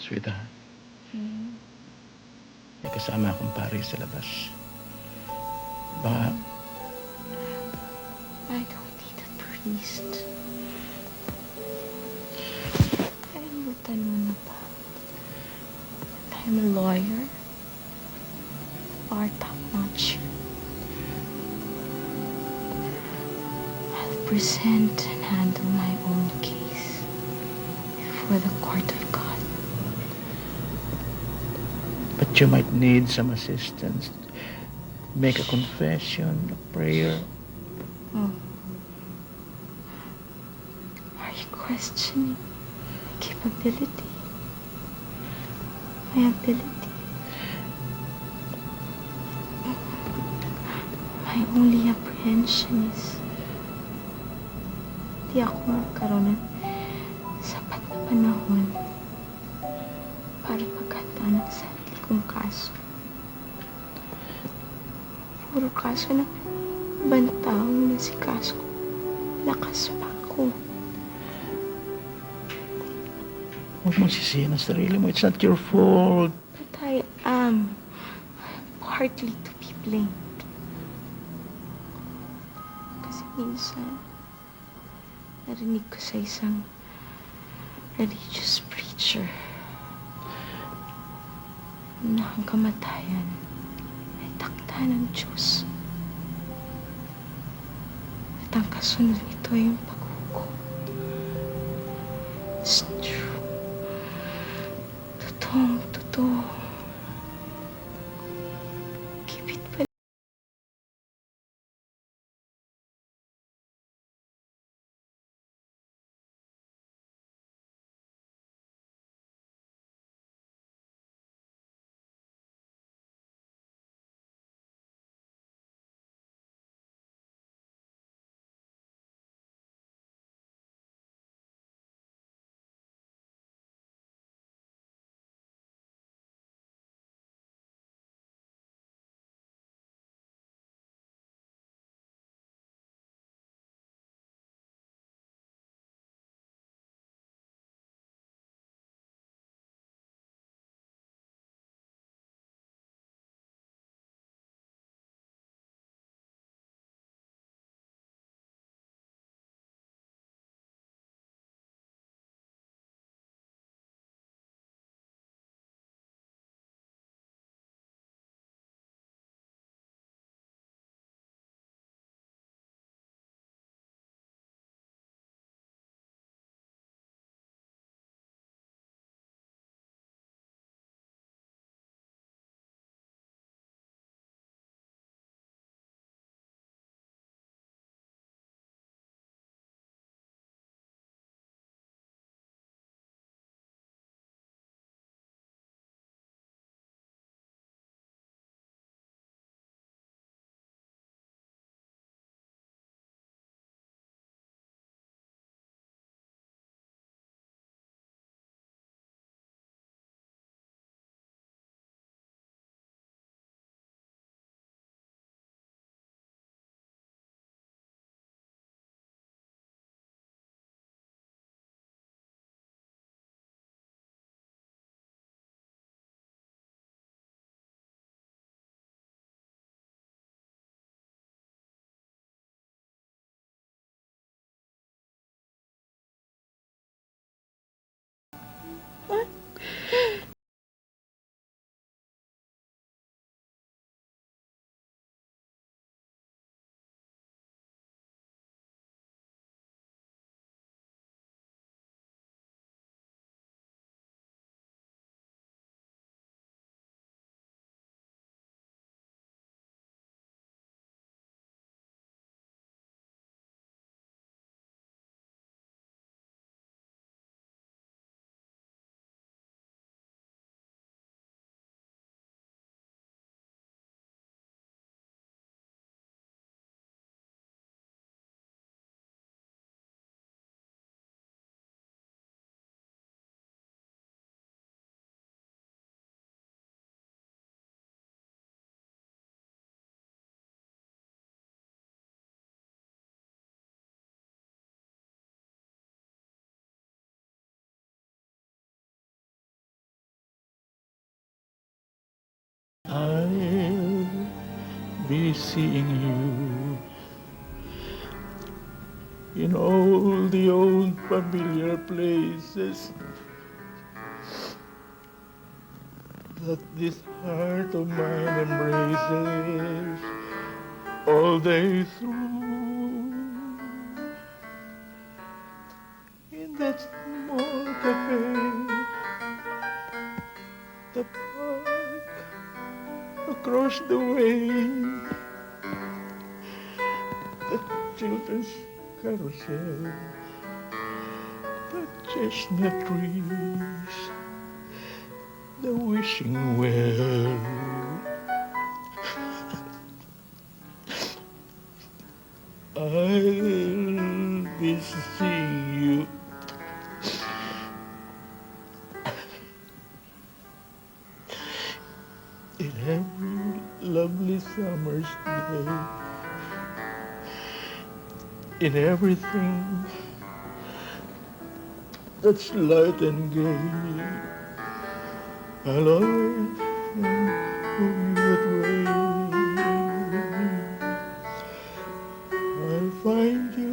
Sweetheart, Hmm. may kasama akong pare sa labas. Baka I don't need a priest. I'm not ano ba? I'm a lawyer. Bar top-notch. I'll present and handle my own case before the court of God. but you might need some assistance. Make a confession, a prayer. Oh. Are you questioning my capability? My ability? My only apprehension is di ako magkaroon ng sapat na panahon para maghanda ng sarili kong kaso. Puro kaso ng ibang taong nasikaso ko. Lakas pa ako. Huwag mong sisihin ang sarili mo. It's not your fault. But I am partly to be blamed. Kasi minsan, narinig ko sa isang religious preacher na ang kamatayan ay takda ng Diyos. At ang kasunod nito ay yung paghukom. It's true. Totoo. be seeing you in all the old familiar places that this heart of mine embraces all day through. In that small cafe, the park across the way, the children's carousel, the chestnut trees, the wishing well. I'll be seeing you in every lovely summer's day, in everything that's light and gay. I'll always think of you that way. I'll find you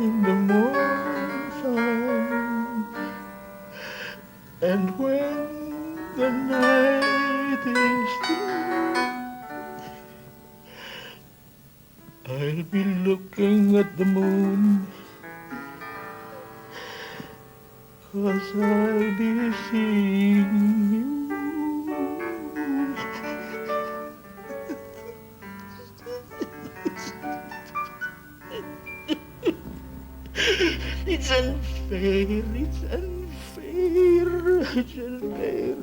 in the morning sun, and when the night is through, I'll be looking at the moon, 'cause I'll be seeing you. It's unfair, it's unfair, it's unfair.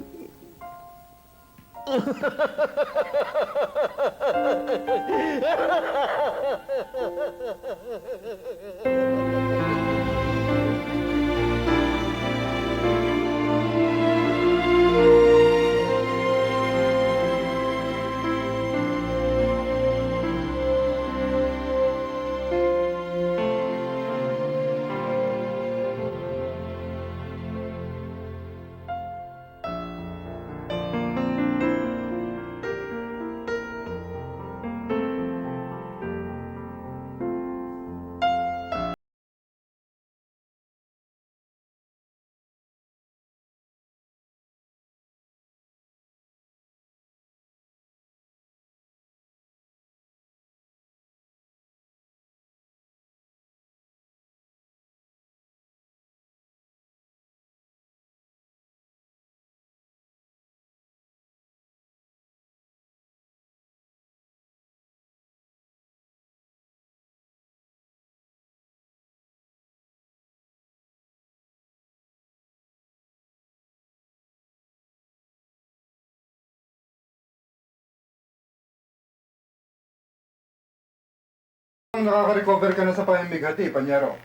Nakaka-recover ka na sa pamimigati, Panyero.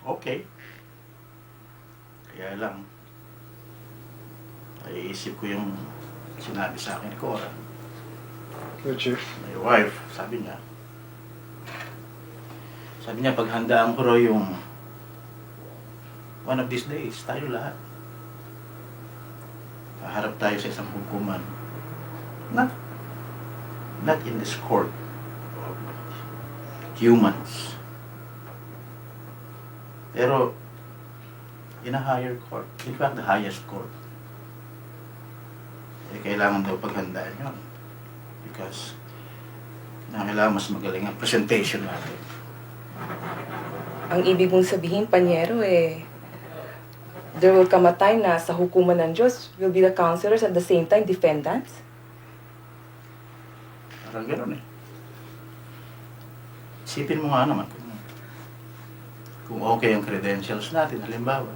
Okay. Kaya lang, naiisip ko yung sinabi sa akin ni Cora. Which is? My wife, sabi niya paghandaan ko raw yung one of these days, tayo lahat. Haharap tayo sa isang hukuman. Not in this court of humans. Pero, in a higher court, in fact, the highest court, kailangan daw paghandaan yun. Because, kailangan mas magaling ang presentation natin. Ang ibig mong sabihin, Panyero, there will come a time na sa hukuman ng Diyos will be the counselors at the same time defendants? Parang gano'n Isipin mo nga naman kung okay ang credentials natin, halimbawa,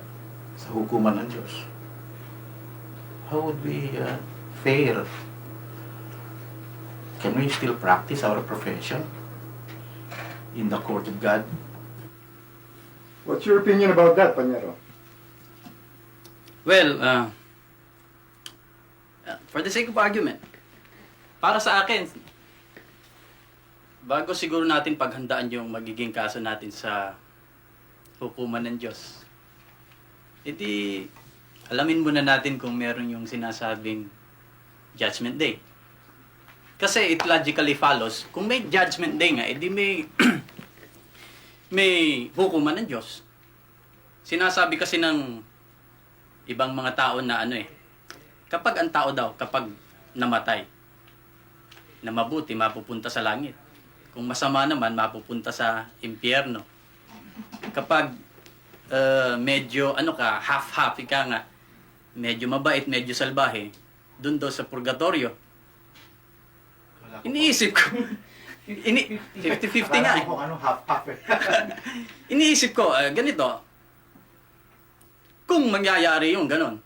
sa hukuman ng Diyos. How would we fare? Can we still practice our profession in the court of God? What's your opinion about that, Panyero? Well, for the sake of argument, para sa akin, bago siguro natin paghandaan yung magiging kaso natin sa hukuman ng Diyos, alamin muna natin kung meron yung sinasabing Judgment Day. Kasi it logically follows, kung may Judgment Day nga, edi may may hukuman ng Diyos. Sinasabi kasi ng ibang mga tao na kapag ang tao daw, kapag namatay, na mabuti, mapupunta sa langit. Kung masama naman, mapupunta sa impyerno. Kapag medyo, half-half, ika nga, medyo mabait, medyo salbahe, dun daw sa purgatorio. Wala ko Iniisip ko, 50-50 nga eh. Kung ano, half-half eh. Iniisip ko, ganito, kung mangyayari yung ganon,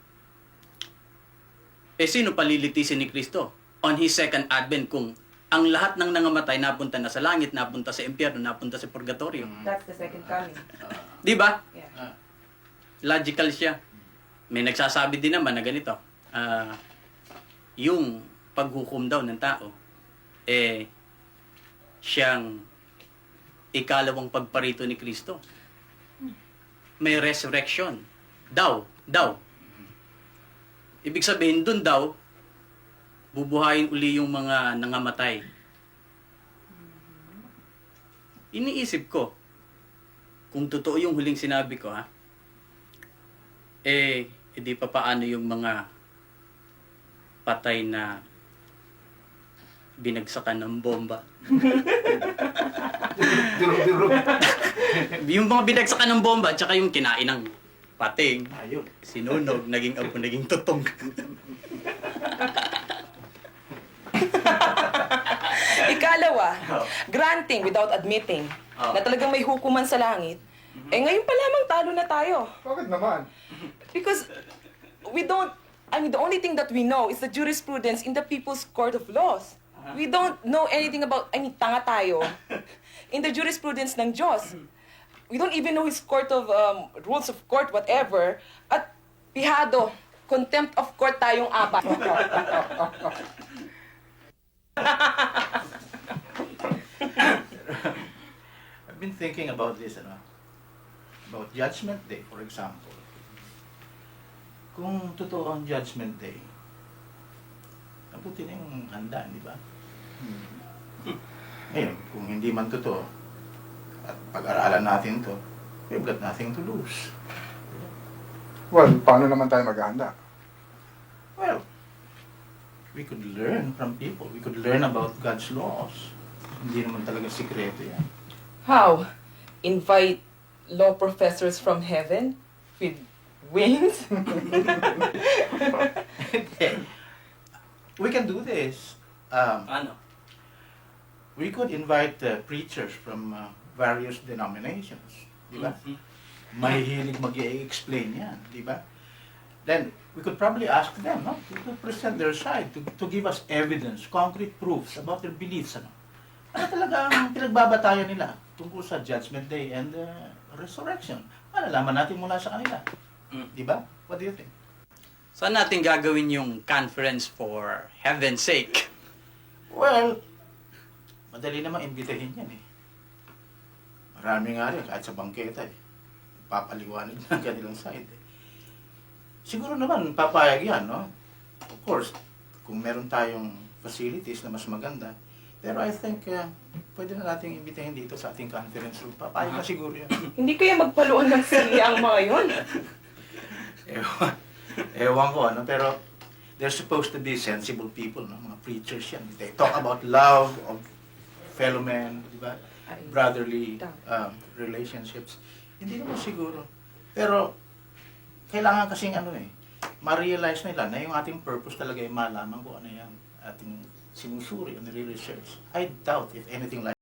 sino palilitisin ni Kristo on His second advent kung ang lahat ng nangamatay napunta na sa langit, napunta sa impyerno, napunta sa purgatorio? That's the second coming. Di ba? Yeah. Logical siya. May nagsasabi din naman na ganito, yung paghukom daw ng tao, siyang ikalawang pagparito ni Kristo. May resurrection. Daw. Ibig sabihin, dun daw, bubuhayin uli yung mga nangamatay. Iniisip ko, kung totoo yung huling sinabi ko, hindi pa paano yung mga patay na binagsakan ng bomba. Durog-durog. Yung mga binagsakan ng bomba at saka yung kinain ng pating, Ayun. sinunog, naging abo, naging tutong. Ikalawa, granting without admitting na talagang may hukuman sa langit, ngayon pa lamang talo na tayo. Bakit naman? Because the only thing that we know is the jurisprudence in the People's Court of Laws. We don't know anything about, tanga tayo, in the jurisprudence ng Diyos. We don't even know His court of, rules of court, whatever. At pihado, contempt of court tayong apat. I've been thinking about this, about Judgment Day, for example. Kung totoo ang Judgment Day, mabuti na yung handa, di ba? Ngayon, kung hindi man totoo, at pag-aralan natin to, we've got nothing to lose. Well, paano naman tayo maghahanda? Well, we could learn from people. We could learn about God's laws. Hindi naman talaga sikreto yan. How? Invite law professors from heaven with wings? We can do this. Ano? We could invite preachers from various denominations, di ba? Mahihilig mag-i-explain yan, di ba? Then, we could probably ask them, to present their side, to give us evidence, concrete proofs about their beliefs, Ano talaga ang pinagbabatayan nila tungkol sa Judgment Day and Resurrection? Malalaman natin mula sa kanila. Di ba? What do you think? Saan natin gagawin yung conference for heaven's sake? Well, madali naman imbitahin yan eh. Marami nga rin, kahit sa bangketa eh. Papaliwanag ng kanilang side eh. Siguro naman, papayag yan, no? Of course, kung meron tayong facilities na mas maganda, pero I think, pwede na natin imbitahin dito sa ating conference room. Papayag na siguro yan. Hindi kaya magpaluan ng siya ang mga yun? Ewan ko, pero they're supposed to be sensible people, no? Mga preachers yan. They talk about love of fellow men, di ba? Brotherly relationships. Hindi naman siguro. Pero, kailangan kasing ma-realize nila na yung ating purpose talaga ay malaman kung ano yan ating sinusuri, nire-research. I doubt if anything like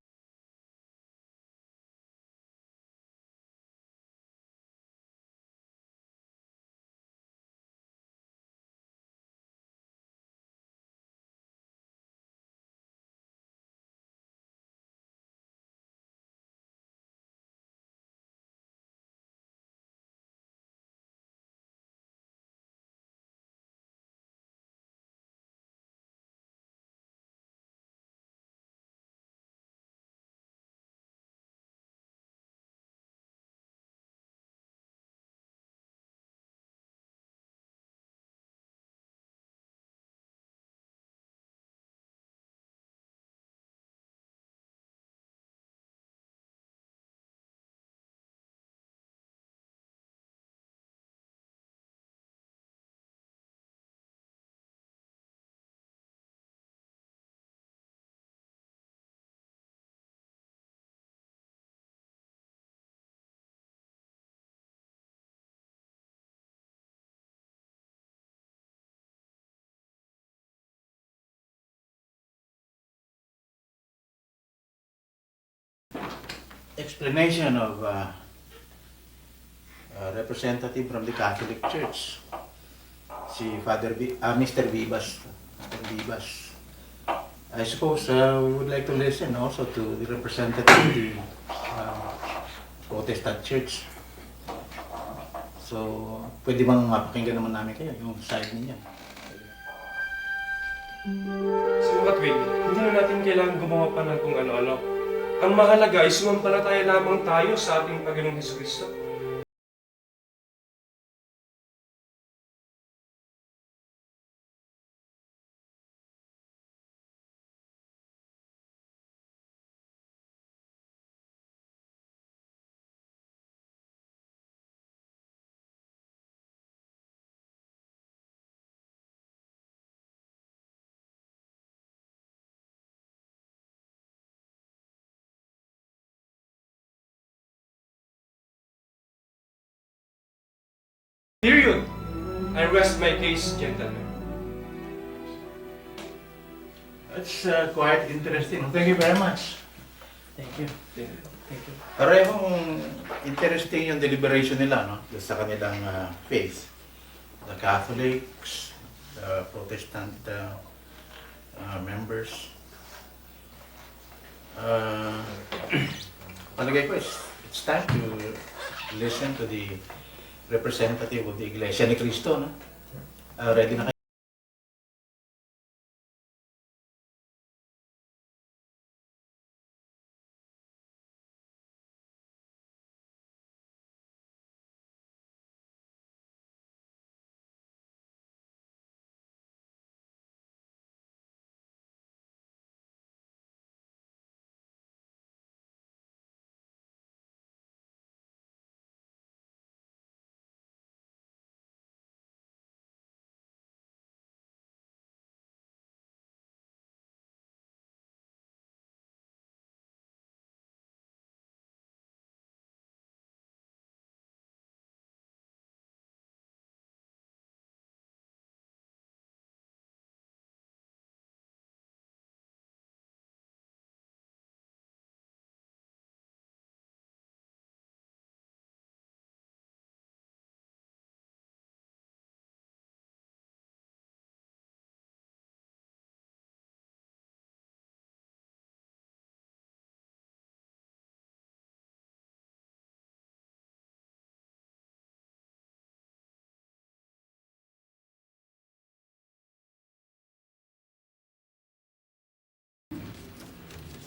explanation of a representative from the Catholic Church, si Mr. Vivas. Mr. Vivas. I suppose we would like to listen also to the representative of the Protestant Church. So, pwede bang mapakinggan naman namin kayo, yung side ninyo? Sinukat Will, hindi na natin kailangan gumawa pa ng kung ano-ano. Ang mahalaga ay sumampalataya lamang tayo sa ating Panginoong Hesukristo. Period. I rest my case, gentlemen. That's quite interesting. Thank you very much. Thank you. Thank you. Parehong interesting yung deliberation nila, no? Sa kanilang faith. The Catholics, the Protestant members. Palagay ko it's time to listen to the representative of the Iglesia ni Cristo, no? Ready na kayo?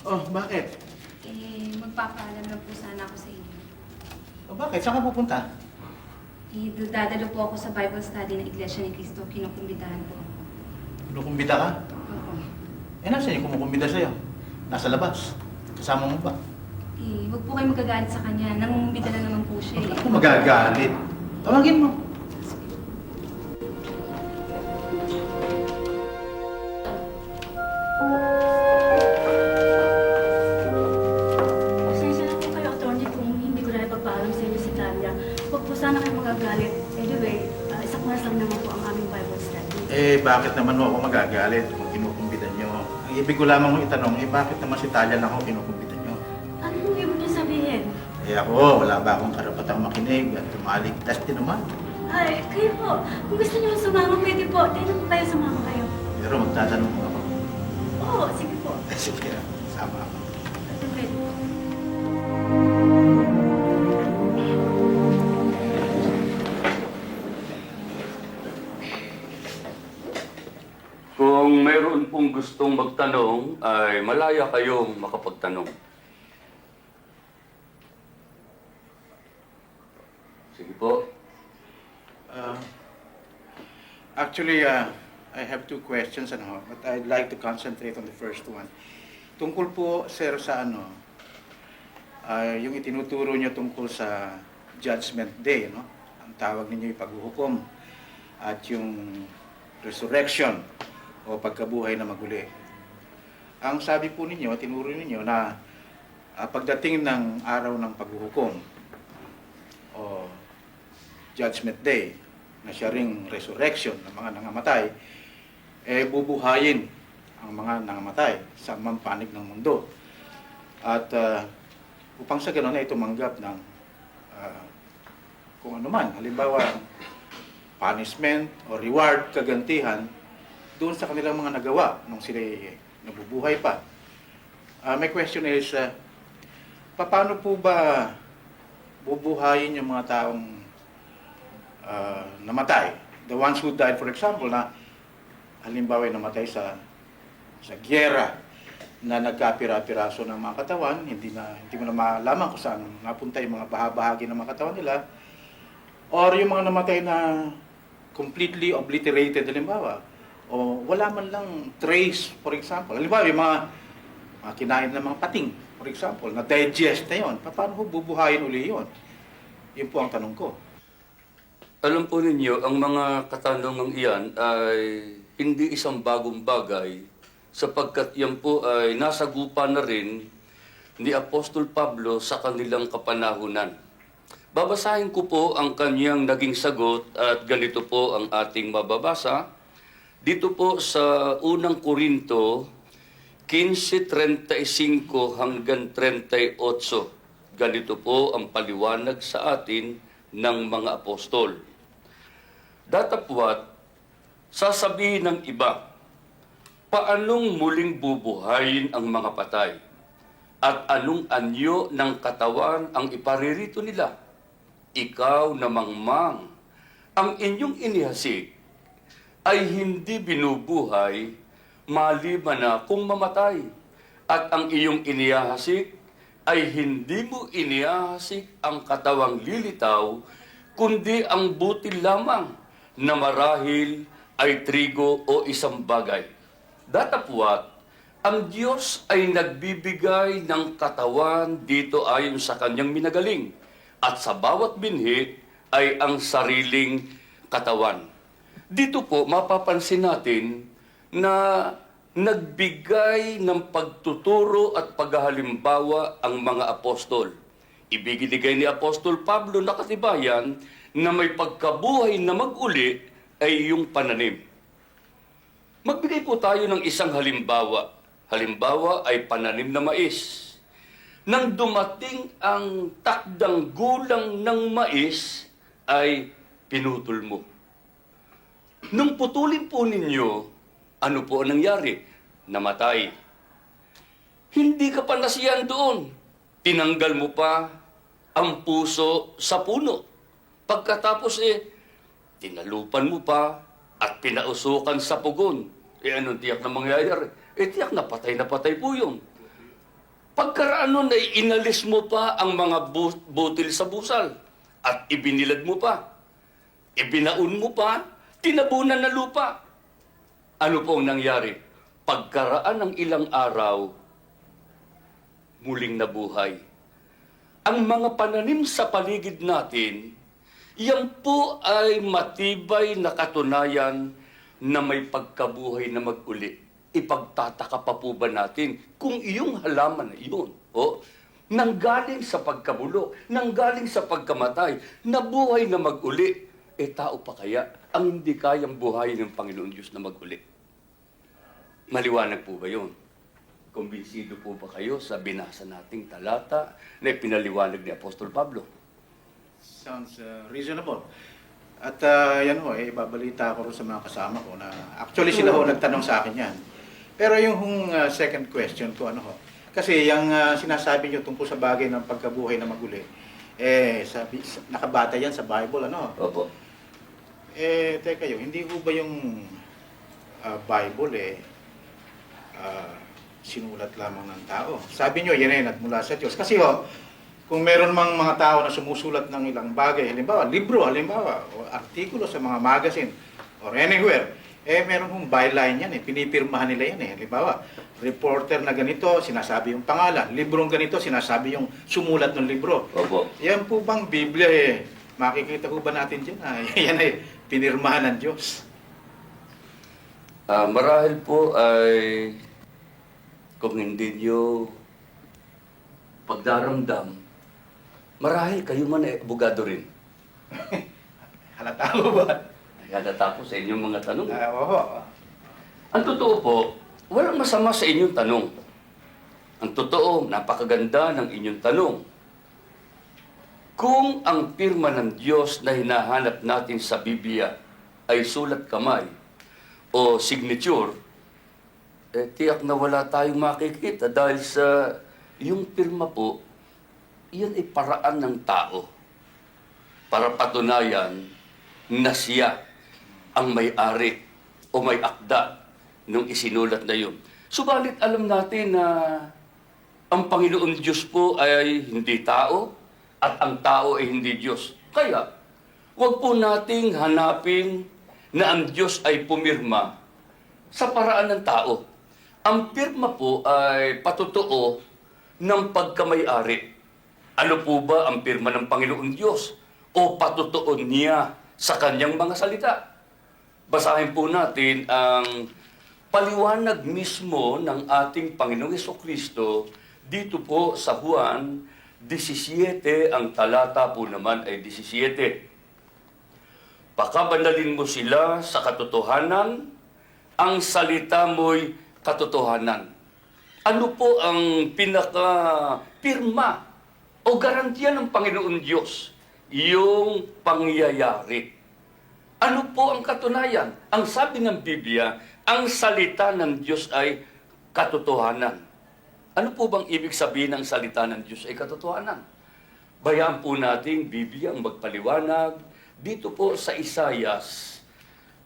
Oh, bakit? Magpapaalam lang po sana ako sa inyo. Oh, bakit? Saan ka pupunta? Dadalo po ako sa Bible study ng Iglesia ni Cristo. Kinukumbitahan po ako. Kinukumbida ka? Opo. Nasaan yung kumukumbida sa'yo? Nasa labas. Kasama mo ba? Huwag po kayo magagalit sa kanya. Nangungumbida na naman po siya Bakit mo magagalit? Tawagin mo. Pasensya na po kayo, attorney, kung hindi ko na ipagpaalam sa inyo si Tanya. Huwag po sana kayo magagalit. Anyway, isang oras lang naman po ang aming Bible study. Bakit naman ako magagalit kung kinukumbidan nyo? Ang ibig ko lamang itanong, bakit naman si Talia lang ako kinukumbidan nyo? Ano pong ibig niyo sabihin? Ako, wala ba akong karapatang makinig at tumaligtas din naman. Ay, kayo po. Kung gusto niyo sumama, pwede po. Tayo po kayo, sumama kayo. Pero magtatanong mo ako. Oo, sige po. Sige, sama ako. Ate, pwede po. Kung mayroon pong gustong magtanong, ay malaya kayong makapagtanong. Sige po. Actually, I have two questions, but I'd like to concentrate on the first one. Tungkol po, sir, sa yung itinuturo niyo tungkol sa Judgment Day, no? Ang tawag ninyo yung paghuhukom at yung resurrection o pagkabuhay na maguli. Ang sabi po ninyo, tinuro ninyo na pagdating ng araw ng paghuhukom o Judgment Day, na siya ring resurrection ng mga nangamatay, bubuhayin ang mga nangamatay sa mampanig ng mundo. At upang sa gano'n ay tumanggap ng kung ano man. Halimbawa, punishment o reward, kagantihan, doon sa kanilang mga nagawa nung sila nabubuhay pa. My question is, paano po ba bubuhayin yung mga taong namatay? The ones who died, for example, na halimbawa ay namatay sa giyera na nagkapira-piraso ng mga katawan, hindi mo na malaman kung saan napunta yung mga bahagi ng mga katawan nila, or yung mga namatay na completely obliterated, halimbawa, o wala man lang trace, for example. Halimbawa, yung mga kinain ng mga pating, for example, na digest na yun, paano ho bubuhayin uli yun? Yun po ang tanong ko. Alam po ninyo, ang mga katanungang iyan ay hindi isang bagong bagay sapagkat yan po ay nasagupa na rin ni Apostol Pablo sa kanilang kapanahunan. Babasahin ko po ang kanyang naging sagot at ganito po ang ating mababasa. Dito po sa unang Korinto 15:35 hanggang 38. Ganito po ang paliwanag sa atin ng mga apostol. Datapwat, sasabihin ng iba, paanong muling bubuhayin ang mga patay? At anong anyo ng katawan ang iparirito nila? Ikaw na mangmang, ang inyong inihasik ay hindi binubuhay maliban na kung mamatay. At ang iyong inihasik ay hindi mo inihasik ang katawang lilitaw, kundi ang butil lamang na marahil ay trigo o isang bagay. Datapwat, ang Diyos ay nagbibigay ng katawan dito ayon sa kanyang minagaling, at sa bawat binhi ay ang sariling katawan. Dito po mapapansin natin na nagbigay ng pagtuturo at paghahalimbawa ang mga apostol. Ibinigay ni Apostol Pablo na katibayan na may pagkabuhay na mag-uli ay yung pananim. Magbigay po tayo ng isang halimbawa. Halimbawa ay pananim na mais. Nang dumating ang takdang gulang ng mais, ay pinutol mo. Nung putulin po ninyo, ano po ang nangyari? Namatay. Hindi ka pa nasiyan doon. Tinanggal mo pa ang puso sa puno. Pagkatapos tinalupan mo pa at pinausukan sa pugon. Anong tiyak na mangyayari? Tiyak na patay po yun. Pagkaraan nun ay inalis mo pa ang mga butil sa busal at ibinilad mo pa. Ibinaon mo pa, tinabunan na lupa. Ano po ang nangyari? Pagkaraan ng ilang araw, muling nabuhay. Ang mga pananim sa paligid natin, yan po ay matibay na katunayan na may pagkabuhay na mag-uli. Ipagtataka pa po ba natin kung iyong halaman na iyon, nanggaling sa pagkabulok, nanggaling sa pagkamatay, nabuhay na mag-uli, tao pa kaya ang hindi kayang buhayin ng Panginoon Diyos na mag-uli? Maliwanag po ba yun? Kumbinsido po ba kayo sa binasa nating talata na ipinaliwanag ni Apostol Pablo? Sounds reasonable. At yan ho, babalita ko rin sa mga kasama ko na actually sila ho nagtanong sa akin yan. Pero yung second question ko, kasi yung sinasabi nyo tungkol sa bagay ng pagkabuhay na maguli, nakabata yan sa Bible, Opo. Teka hindi ho ba yung Bible, sinulat lamang ng tao? Sabi nyo, yan nagmula sa Diyos. Kasi kung meron mang mga tao na sumusulat ng ilang bagay, halimbawa, libro, o artikulo sa mga magazine, or anywhere, meron hong byline yan, pinipirmahan nila yan. Halimbawa, reporter na ganito, sinasabi yung pangalan, librong ganito, sinasabi yung sumulat ng libro. Opo. Yan po bang Biblia, makikita po ba natin dyan? Yan pinirmahan ng Diyos. Marahil po ay kung hindi nyo pagdaramdam, marahil kayo man ay abogado rin. Halata ko ba? Halata po sa inyong mga tanong. Oo. Ang totoo po, walang masama sa inyong tanong. Ang totoo, napakaganda ng inyong tanong. Kung ang pirma ng Diyos na hinahanap natin sa Biblia ay sulat kamay o signature, tiyak na wala tayong makikita dahil sa yung pirma po, iyan ay paraan ng tao para patunayan na siya ang may-ari o may akda nung isinulat na yun. Subalit alam natin na ang Panginoon Diyos po ay hindi tao at ang tao ay hindi Diyos. Kaya, huwag po nating hanapin na ang Diyos ay pumirma sa paraan ng tao. Ang pirma po ay patotoo ng pagkamay-ari. Ano po ba ang pirma ng Panginoon Diyos? O patotoo niya sa kanyang mga salita? Basahin po natin ang paliwanag mismo ng ating Panginoong Jesucristo dito po sa Juan 17, ang talata po naman ay 17. Pakabanalin mo sila sa katotohanan, ang salita mo'y katotohanan. Ano po ang pinaka-pirma o garantiya ng Panginoon Diyos? Yung pangyayari. Ano po ang katunayan? Ang sabi ng Biblia, ang salita ng Diyos ay katotohanan. Ano po bang ibig sabihin ng salita ng Diyos ay katotohanan? Bayaan po natin Biblia ang magpaliwanag dito po sa Isaias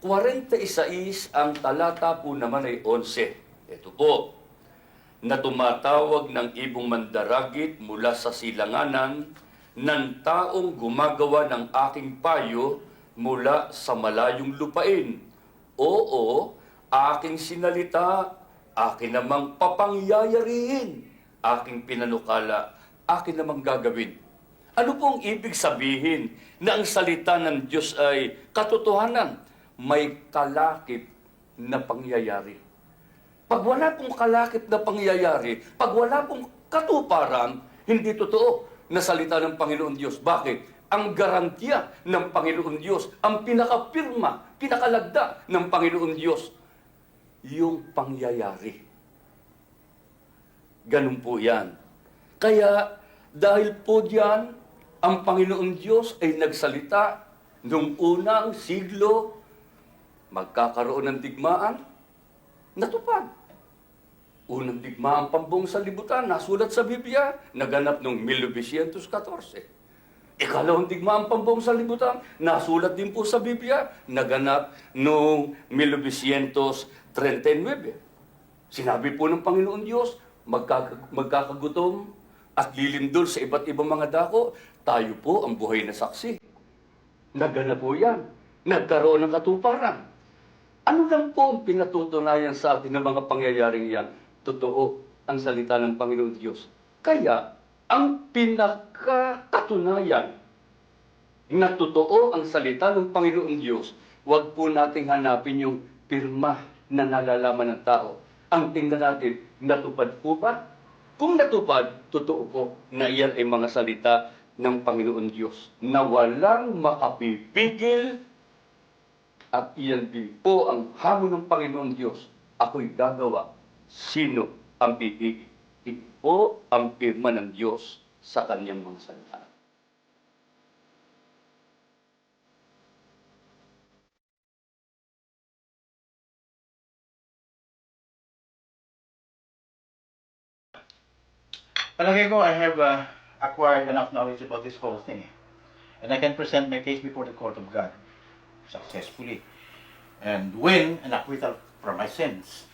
46, ang talata po naman ay 11. Ito po, na tumatawag ng ibong mandaragit mula sa silanganan ng taong gumagawa ng aking payo mula sa malayong lupain. Oo, aking sinalita, akin namang papangyayarihin, aking pinanukala, akin namang gagawin. Ano pong ibig sabihin na ang salita ng Diyos ay katotohanan? May kalakip na pangyayari. Pag wala pong kalakip na pangyayari, pag wala pong katuparan, hindi totoo na salita ng Panginoon Diyos. Bakit? Ang garantiya ng Panginoon Diyos, ang pinakapirma, pinakalagda ng Panginoon Diyos, yung pangyayari. Ganun po yan. Kaya, dahil po diyan, ang Panginoon Diyos ay nagsalita nung unang siglo, magkakaroon ng digmaan, natupad. Unang digmaan pambuong sanlibutan, nasulat sa Biblia, naganap noong 1914. Ikalawang digmaan pambuong sanlibutan, nasulat din po sa Biblia, naganap noong 1939. Sinabi po ng Panginoon Diyos, magkakagutom at lilindol sa iba't ibang mga dako, tayo po ang buhay na saksi. Naganap po yan. Nagkaroon ng katuparan. Ano lang po ang pinatutunayan sa atin ng mga pangyayaring yan? Totoo ang salita ng Panginoon Diyos. Kaya, ang pinakakatunayan na totoo ang salita ng Panginoon Diyos, huwag po nating hanapin yung pirma na nalalaman ng tao. Ang tingnan natin, natupad po ba? Kung natupad, totoo po na iyan ay mga salita ng Panginoon Diyos na walang makapipigil at iyan din po ang hamon ng Panginoon Diyos. Ako'y gagawa. Sino ang pipigil? Ito po ang pirma ng Diyos sa kanyang mga salita. Palagay ko, I have acquired enough knowledge about this whole thing. And I can present my case before the court of God successfully and win an acquittal from my sins.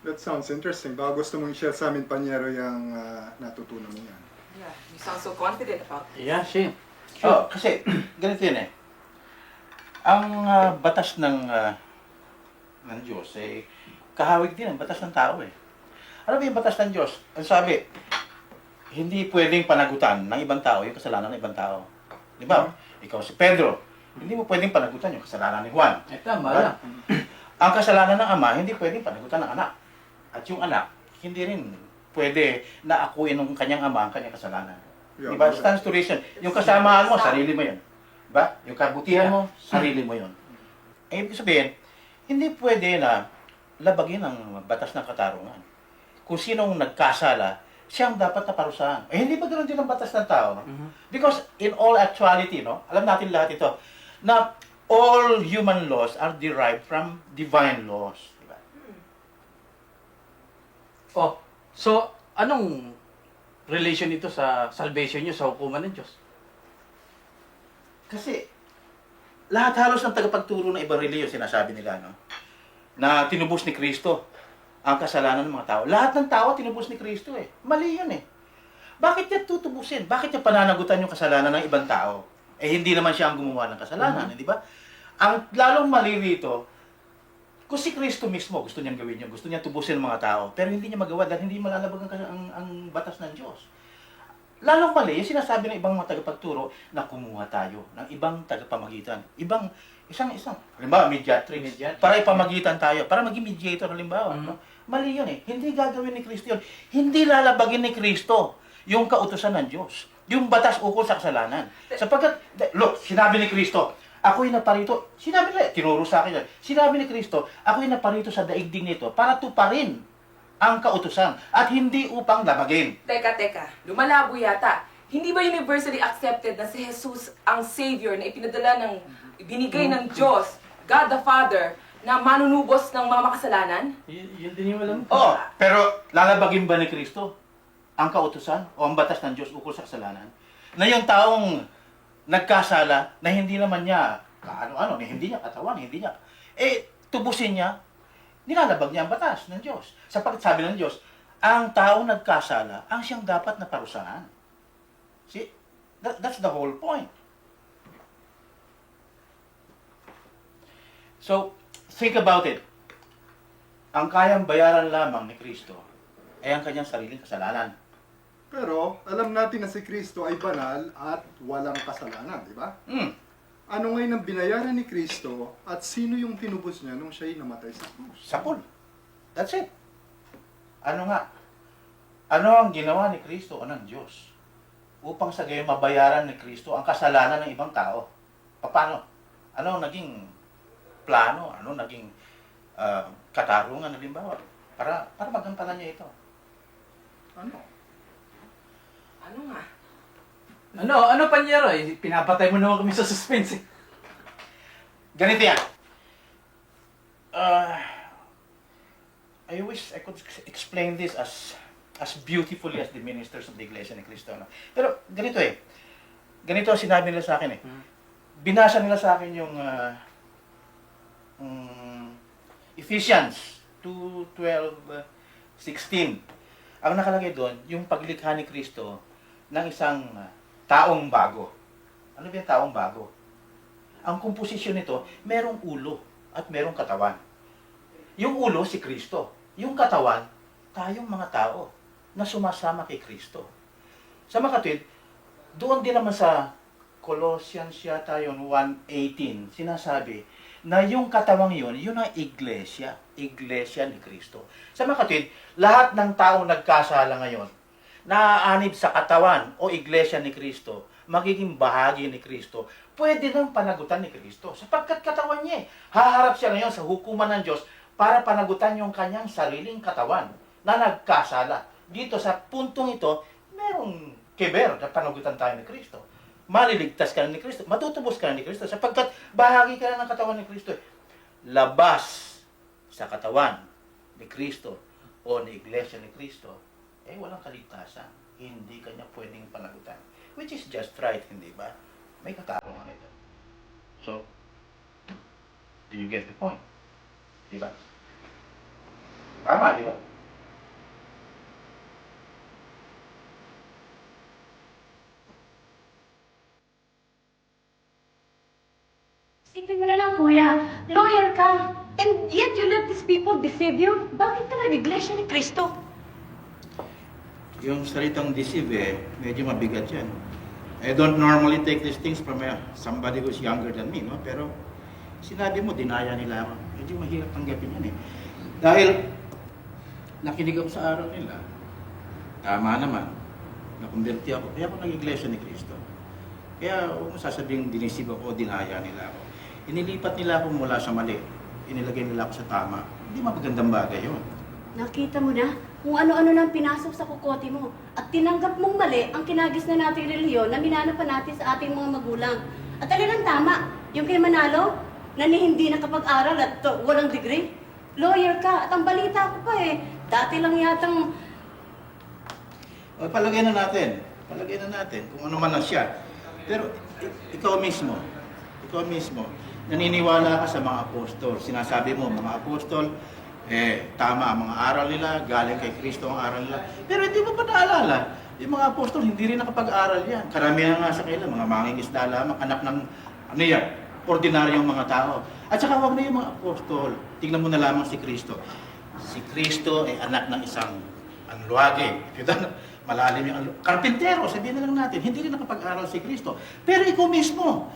That sounds interesting. Baka gusto mong i-share sa amin, Panyero, yung natutunan mo yan. Yeah, you sound so confident about it. Yeah, sure. Oh, kasi, ganito yun eh. Ang batas ng Diyos, eh, kahawig din ang batas ng tao eh. Ano ba yung batas ng Diyos? Ang sabi, hindi pwedeng panagutan ng ibang tao yung kasalanan ng ibang tao. Di ba? Ikaw si Pedro, hindi mo pwedeng panagutan yung kasalanan ni Juan. Tama lang. Ang kasalanan ng ama, hindi pwedeng panagutan ng anak. At yung anak, hindi rin pwede na akuin ng kanyang ama ang kanyang kasalanan. Yeah, Diba? Stands to reason. Yung kasamaan mo, sarili mo yun. Diba? Yung kabutihan mo, sarili mo yun. Eh, ibig sabihin, hindi pwede na labagin ang batas ng katarungan. Kung sinong nagkasala, siyang dapat na parusahan. Eh, hindi ba ganoon din ang batas ng tao? No? Because in all actuality, no, alam natin lahat ito, na all human laws are derived from divine laws. Diba? Oh, so anong relation ito sa salvation nyo, sa hukuman ng Diyos? Kasi, lahat halos ng tagapagturo ng ibang reliyon, sinasabi nila, no? Na tinubos ni Kristo ang kasalanan ng mga tao. Lahat ng tao tinubos ni Kristo eh. Mali yun eh. Bakit niya tutubusin? Bakit niya pananagutan yung kasalanan ng ibang tao? Eh, hindi naman siya ang gumawa ng kasalanan, di ba? Ang lalong mali rito, kung si Kristo mismo gusto niyang gawin yun, gusto niyang tubusin ang mga tao, pero hindi niya magawa dahil hindi malalabag ang batas ng Diyos. Lalong mali, yung sinasabi ng ibang mga tagapagturo na kumuha tayo ng ibang tagapamagitan. Isang. Halimbawa, mediatrix. Para ipamagitan tayo, para maging mediator, halimbawa. No? Mali yun eh. Hindi gagawin ni Kristo yun. Hindi lalabagin ni Kristo yung kautusan ng Diyos. Yung batas ukol sa kasalanan. Sapagkat, look, sinabi ni Kristo, ako'y naparito, sinabi nila, tinuro sa akin yan, sinabi ni Kristo, ako'y naparito sa daigdig nito para tuparin ang kautusan at hindi upang labagin. Teka. Lumalabo yata. Hindi ba universally accepted na si Jesus ang Savior na binigay ng Diyos, God the Father, na manunubos ng mga makasalanan? Yun din yung alam ko. Oo, pero lalabagin ba ni Kristo ang kautusan o ang batas ng Diyos ukol sa kasalanan? Na yung taong nagkasala na hindi naman niya na hindi niya katawan, hindi niya, tubusin niya, nilalabag niya ang batas ng Diyos. Sapagkat sabi ng Diyos, ang taong nagkasala, ang siyang dapat na parusahan. See? That's the whole point. So, think about it. Ang kayang bayaran lamang ni Kristo ay ang kanyang sariling kasalanan. Pero alam natin na si Kristo ay banal at walang kasalanan, di ba? Ano ngayon ang binayaran ni Kristo at sino yung tinubos niya nung siya'y namatay sa krus? Sapul. That's it. Ano nga? Ano ang ginawa ni Kristo o ng Diyos upang sa gayon mabayaran ni Kristo ang kasalanan ng ibang tao? Paano? Ano ang naging plano? Ano naging katarungan, halimbawa? Para magampanan niya ito. Ano nga? Ano Panyero? Pinapatay mo naman kami sa suspense. Ganito yan. I wish I could explain this as beautifully as the ministers of the Iglesia ni Cristo. No? Pero ganito eh. Ganito ang sinabi nila sa akin eh. Binasa nila sa akin yung Ephesians 2:12-16. Ang nakalagay doon, yung paglikha ni Kristo ng isang taong bago. Ano ba yung taong bago? Ang komposisyon nito, merong ulo at merong katawan. Yung ulo, si Kristo. Yung katawan, tayong mga tao na sumasama kay Kristo. Sa makatwid, doon din naman sa Colossians yata yun, 1:18, sinasabi na yung katawang yun ang iglesia. Iglesia ni Kristo. Sa makatwid, lahat ng tao nagkasala ngayon, naaanib sa katawan o iglesia ni Kristo, magiging bahagi ni Kristo, pwede nang panagutan ni Kristo. Sapagkat katawan niya haharap siya ngayon sa hukuman ng Diyos para panagutan yung kanyang sariling katawan na nagkasala. Dito sa puntong ito, merong keber na panagutan tayo ni Kristo. Maliligtas ka na ni Kristo, matutubos ka na ni Kristo, sapagkat bahagi ka na ng katawan ni Kristo. Labas sa katawan ni Kristo o ni iglesia ni Kristo, walang kaligtasan. Hindi kanya pwedeng panagutan. Which is just right, hindi ba? May katarungan ito. So, do you get the point? Di ba? Tama, di ba? Isipin mo na lang, kuya. Lawyer ka. And yet you let these people deceive you. Bakit ka nag-iglesia ni Kristo? Yung salitang deceive, medyo mabigat yan. I don't normally take these things from somebody who's younger than me, no? Pero sinabi mo, dinaya nila ako. Medyo mahirap tanggapin yan eh. Dahil nakinig ako sa araw nila, tama naman, nakumbirti ako, kaya ako nag-iglesia ni Kristo. Kaya huwag mo sasabing dinisib ako o dinaya nila ako. Inilipat nila ako mula sa mali, inilagay nila ako sa tama. Hindi magandang bagay yun. Nakita mo na? Kung ano-ano nang pinasok sa kukote mo. At tinanggap mong mali ang kinagis na nating reliyon na minana pa natin sa ating mga magulang. At talagang tama, yung kay Manalo, na hindi nakapag-aral at walang degree. Lawyer ka, at ang balita ko pa dati lang yatang... O, palagay na natin kung ano man na siya. Pero ikaw mismo, naniniwala ka sa mga apostol. Sinasabi mo, mga apostol, tama ang mga aral nila, galing kay Kristo ang aral nila. Pero hindi mo pa naalala, yung mga apostol, hindi rin nakapag-aral yan. Karamihan nga sa kanila, mga mangingisda lamang, anak ng, ordinaryong mga tao. At saka huwag na yung mga apostol, tingnan mo na lamang si Kristo. Si Kristo ay anak ng isang anluwage. Malalim yung karpintero, sabihin na lang natin, hindi rin nakapag-aral si Kristo. Pero ikaw mismo,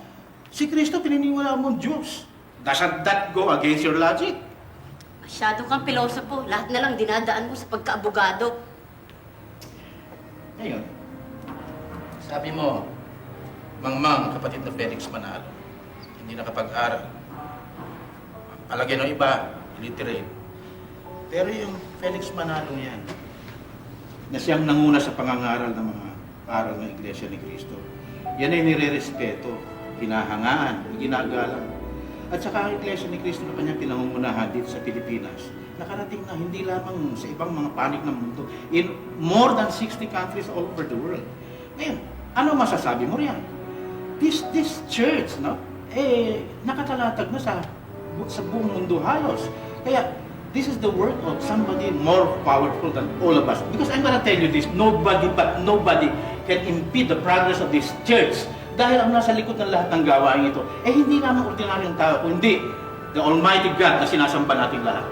si Kristo pininiwala mong Diyos. Doesn't that go against your logic? Masyado kang pilosopo. Lahat na lang dinadaan mo sa pagkaabogado. Ngayon, sabi mo, Mangmang, kapatid na Felix Manalo, hindi nakapag-aral. Palagay ng iba, illiterate. Pero yung Felix Manalo yan, na siyang nanguna sa pangangaral ng mga aral ng Iglesia ni Cristo, yan ay nire-respeto, hinahangaan, ginagalang. At saka ang Iglesia ni Cristo na kanyang pinangungunahan dito sa Pilipinas, nakarating na hindi lamang sa ibang mga panig ng mundo, in more than 60 countries all over the world. Ngayon, ano masasabi mo riyan? This church, nakatalatag na sa buong mundo halos. Kaya, this is the work of somebody more powerful than all of us. Because I'm gonna tell you this, nobody can impede the progress of this church. Dahil ang nasa likod ng lahat ng gawain ito, hindi lamang ordinaryong tao, kundi the Almighty God na sinasamba natin lahat.